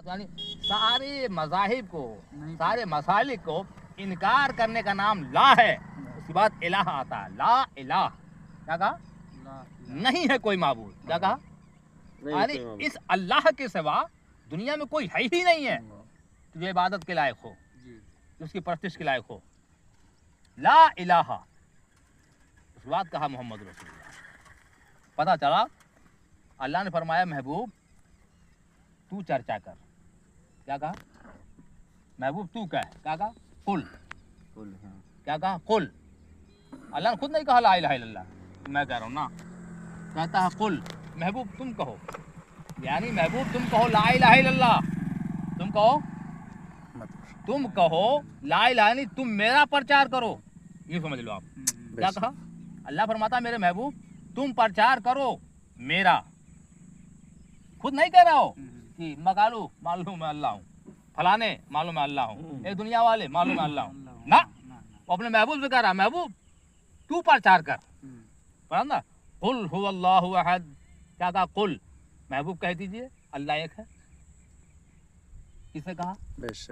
यानी सारे मज़ाहिब को, सारे मसालिक को इनकार करने का नाम ला है। उसके बाद इलाह आता है, ला इलाह। क्या कहा? नहीं है कोई माबूद। क्या कहा? यानी इस अल्लाह के सिवा दुनिया में कोई है ही नहीं है जो इबादत के लायक हो, उसकी परस्तिश के लायक हो। ला इलाहा। उसके बाद कहा मोहम्मद रसूलुल्लाह। पता चला अल्लाह ने फरमाया महबूब तू चर्चा कर। क्या कहा? महबूब तू कह। क्या कहा? कुल। क्या कहा? कुल। अल्लाह ने खुद नहीं कहा ला इलाहा इल्लल्लाह, मैं कह रहा हूँ ना, कहता है कुल महबूब तुम कहो। यानी महबूब तुम कहो ला इलाहा इल्लल्लाह, तुम कहो ला इलाहा, यानी तुम मेरा प्रचार करो, ये समझ लो आप। क्या कहा? अल्लाह फरमाता मेरे महबूब तुम प्रचार करो मेरा। खुद नहीं कह रहा हो कि मकालू मालूम मैं अल्लाह हूँ, फलाने मालूम मैं अल्लाह हूँ, ये दुनिया वाले मालूम मैं अल्लाह हूँ ना, वो अपने महबूब से कह रहा महबूब तू प्रचार कर। पढ़ा ना, कुल हुवल्लाहु अहद। क्या कहा? कुल महबूब कह दीजिए अल्लाह एक है। किसने कहा?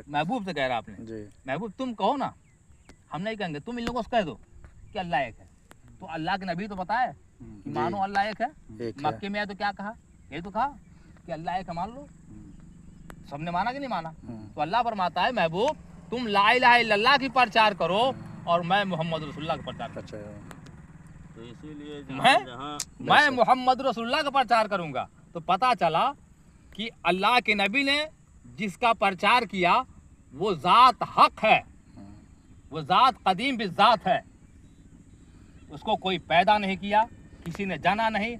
महबूब से कह रहा आपने। महबूब तुम कहो ना, हम नहीं कहेंगे, तुम इन लोगों से कह दो कि अल्लाह एक है। तो अल्लाह के नबी तो बताए कि मानो अल्लाह एक है। मक्के में आए तो क्या कहा? ये तो कहा कि अल्लाह एक है, मान लो। सबने माना कि नहीं माना? तो अल्लाह फरमाता है महबूब तुम ला इलाहा इल्लल्लाह की प्रचार करो और मैं मोहम्मद रसूलुल्लाह का प्रचार करूंगा। तो इसीलिए मैं मोहम्मद रसूलुल्लाह का प्रचार करूंगा। तो पता चला कि अल्लाह के नबी ने जिसका प्रचार किया वो जात हक है, वो जात कदीम भी जात है। उसको कोई पैदा नहीं किया, किसी ने जाना नहीं,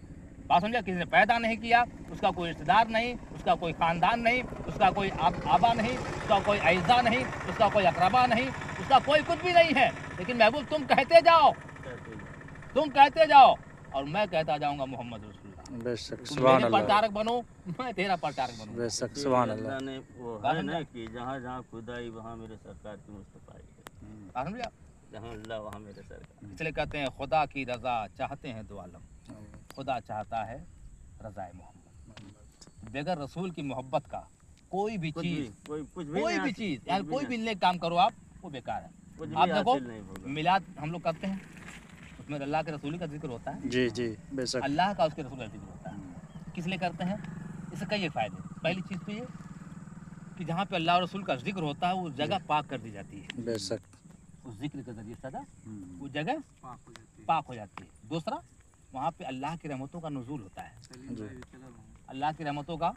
बात समझा, किसी ने पैदा नहीं किया, उसका कोई रिश्तेदार नहीं, उसका कोई खानदान नहीं, उसका कोई आबा नहीं, उसका कोई ऐज़ा नहीं, उसका कोई अकरबा नहीं, उसका कोई कुछ भी नहीं है। लेकिन महबूब तुम कहते जाओ, तुम कहते जाओ और मैं कहता जाऊंगा मोहम्मद रसूलुल्लाह। बेशक, तुम मेरे प्रचारक बनो, मैं तेरा प्रचारक बनूंगा। बेशक, सुभान अल्लाह। ने वो है ना कि जहाँ जहाँ खुदाई वहाँ मेरे सरकार की मुस्तफाई है। समझा? जहाँ अल्लाह वहाँ मेरे सरकार। इसलिए कहते हैं खुदा की रजा चाहते हैं दो आलम, खुदा चाहता है रज़ाए मोहम्मद। बगैर रसूल की मोहब्बत का कोई भी चीज़, कोई भी चीज़, यार कोई भी नेक काम करो आप, वो बेकार है। आप देखो मिलाद हम लोग करते हैं, उसमें अल्लाह के रसूल का जिक्र होता है। जी जी बेशक। अल्लाह का उसके रसूल का जिक्र होता है। किस लिए करते हैं? इससे कई फायदे। पहली चीज़ तो ये कि जहाँ पे अल्लाह और रसूल का जिक्र होता है वो जगह पाक कर दी जाती है। बेशक, उस जिक्र के जरिए सदा वो जगह पाक हो जाती है। दूसरा, वहाँ पे अल्लाह की रहमतों का नुज़ूल होता है। अल्लाह की रहमतों का